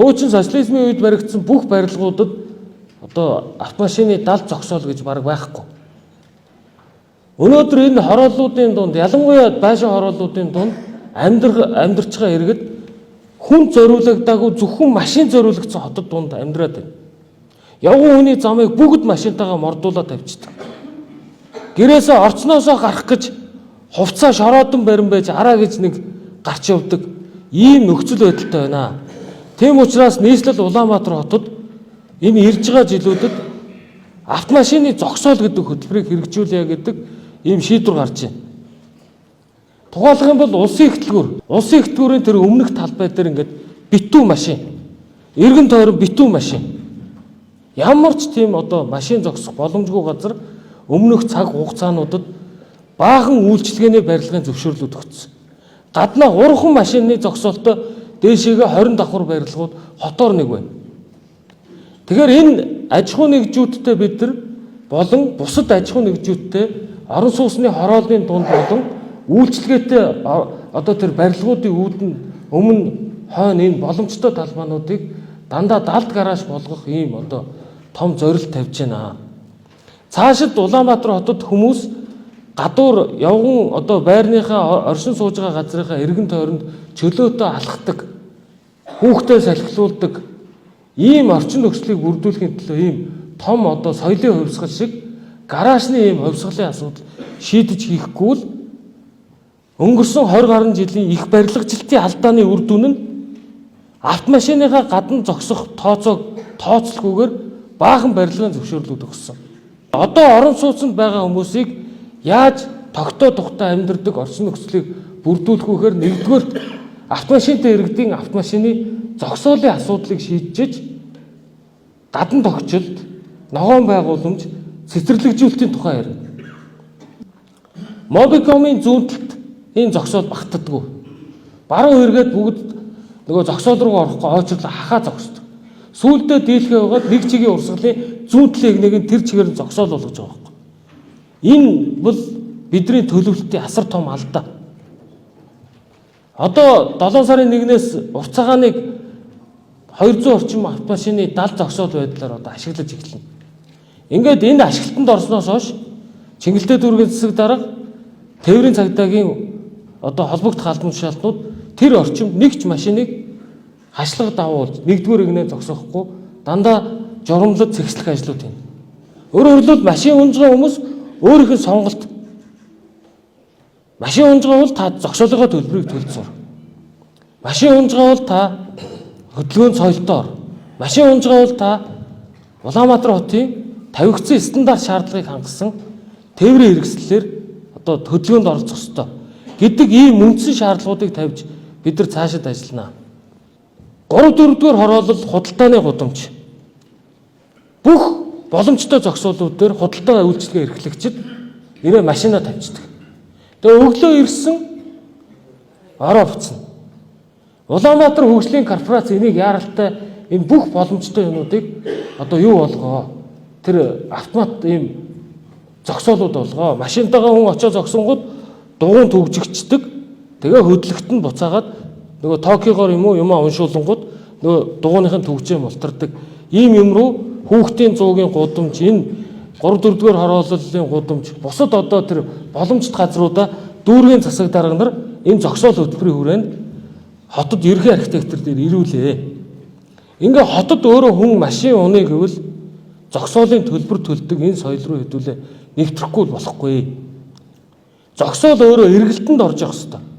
Хуучин социализмын үед баригдсан бүх барилгуудад одоо автомашины далд зогсоол гэж бараг байхгүй. Өнөөдөр энэ хорооллуудын дунд, ялангуяа байшин хорооллуудын дунд амьдарч байгаа иргэд хүн зориулагдаагүй зөвхөн машин зориулагдсан хотод дунд амьдраад байна. Явган хүний замыг бүгд машинтайгаа мордуулаад тавьчихдаг. Гэрээсээ орцноосоо гарах гэж хувцас шороодон барин байж араа гэж нэг гарч явдаг ийм нөхцөл байдалтай байна. Тийм учраас нийслэл Улаанбаатар хотод энэ ирж байгаа жилүүдэд автомашины зогсоол гэдэг хөтөлбөрийг хэрэгжүүлье гэдэг ийм шийдвэр гарч байна. Тухайлах юм бол улсын хөтөлбөрийн тэр өмнөх талбай дээр ингээд битүү машин, эргэн тойрон битүү машин. Ямар ч тийм одоо машин зогсох боломжгүй газар өмнөх цаг хугацаануудад баахан үйлчилгээний барилгын зөвшөөрлүүд өгсөн. Гаднаа 3 машины зогсоолтой дээшээгээ 20 давхар барилгууд хотоор нэг байна. Тэгэхээр энэ аж ахуй нэгжүүдтэй бид нар болон бусад аж ахуй нэгжүүдтэй орон сууцны хорооллын дунд болон үйлчилгээтэй одоо тэр барилгуудын үүдэн өмнө хойно энэ боломжтой талбайнуудыг дандаа далд гараж болгох ийм одоо том зорилт тавьж байна. Цаашид Улаанбаатар хотод хүмүүс гадуур явган одоо байрныхаа оршин сууж байгаа газрынхаа эргэн тойронд чөлөөтэй алхдаг, хүүхдээ салхилуулдаг ийм орчин нөхцөлийг бүрдүүлэхийн төлөө ийм том одоо соёлын хувьсгал шиг гараажны ийм хувьсгалын асуудал шийдэж хийхгүй л өнгөрсөн 20 гаруй жилийн их барилгачлалтын алдааны үр дүн нь автомашиныхаа гадна зогсох тооцоолгүйгээр баахан барилгын зөвшөөрлүүд өгсөн. Одоо орон сууцнд байгаа хүмүүсийг яаж тогтоо тухтай амьдардаг орчин нөхцөлийг бүрдүүлэх вэхээр нэгдүгээрт автомашинтай иргэдийн автомашины зогсоолын асуудлыг шийдэж гадна тогтчлт, ногоон байгууламж, цэцэрлэгжүүлэлтийн тухай ярина. Мобикомын зүүнтэлд энэ зогсоол багтдаггүй. Баруун эргээд бүгд нөгөө зогсоол руу орохгүй ойчрлоо хахаа зогсдог. Сүүлдээ дийлхээ байгаад нэг чигийн урсгалын зүүнтлийг нэг нь тэр чигээр нь зогсоол болгож байгаа байхгүй. Энэ бол бидний төлөвлөлтийн асар том алдаа. Одоо 7 сарын 1-ээс уртцаагааныг 200 орчим автомашины далд зогсоол байдлаар одоо ашиглаж эхэлнэ. Ингээд энэ ашиглалтанд орсноос хойш Чингэлтэй дүүргийн засаг дарга тээврийн цагдаагийн одоо холбогдох албан тушаалтнууд тэр орчим нэг ч машиныг хашлага давуулж нэгдүгээр игнээ зогсоохгүй дандаа журамлаж цэгцлэх ажлууд байна. Өөрөөр хэлбэл машин унж байгаа хүмүүс өөрийнх нь сонголт. Машин унж байгаа бол та зогсоолгоо төлбөрийг төлж сур. Машин унж байгаа бол та хөдөлгөөний соёлтоор. Машин унж байгаа бол та Улаанбаатар хотын тавигдсан стандарт шаардлагыг хангасан тээврийн хэрэгслэлээр одоо хөдөлгөөнд оролцох ёстой гэдэг ийм үндсэн шаардлагуудыг тавьж бид нар цаашид ажиллана. 3-4-р хороолол худалдааны гудамж. Бүх боломжтой зогсоолууд дээр худалдаа үйлчилгээ эрхлэгчид нэрээ машинаа тавьчихдаг. Тэгээ өглөө ирсэн ороо буцна. Улаанбаатар хөгжлийн корпорац энийг яаралтай энэ бүх боломжтой юмнуудыг одоо юу болгоо? Тэр автомат ийм зогсоолууд болгоо. Машинтайгаа хүн очиж зогсонгууд дугуун төгжигчдэг. Тэгээ хөдлөлт нь буцаагаад нөгөө Токиогоор юм уу юмаа уншуулангууд нөгөө дугууныхын төгжээ мултардаг. Ийм юм руу хүүхдийн зуугийн гудамж, энэ 3-4-р хорооллын гудамж, бусад одоо тэр боломжит газруудаа дүүргийн засаг дарга нар энэ зогсоол хөтөлбөрийн хүрээнд хотод ерхий архитектор дээр ирүүлээ. Ингээ хотод өөрөө хүн машин уныг гэвэл зогсоолын төлбөр төлдөг энэ соёл руу хэдүүлээ нэвтрэхгүй болохгүй. Зогсоол өөрөө эргэлтэнд орж явах хэрэгтэй.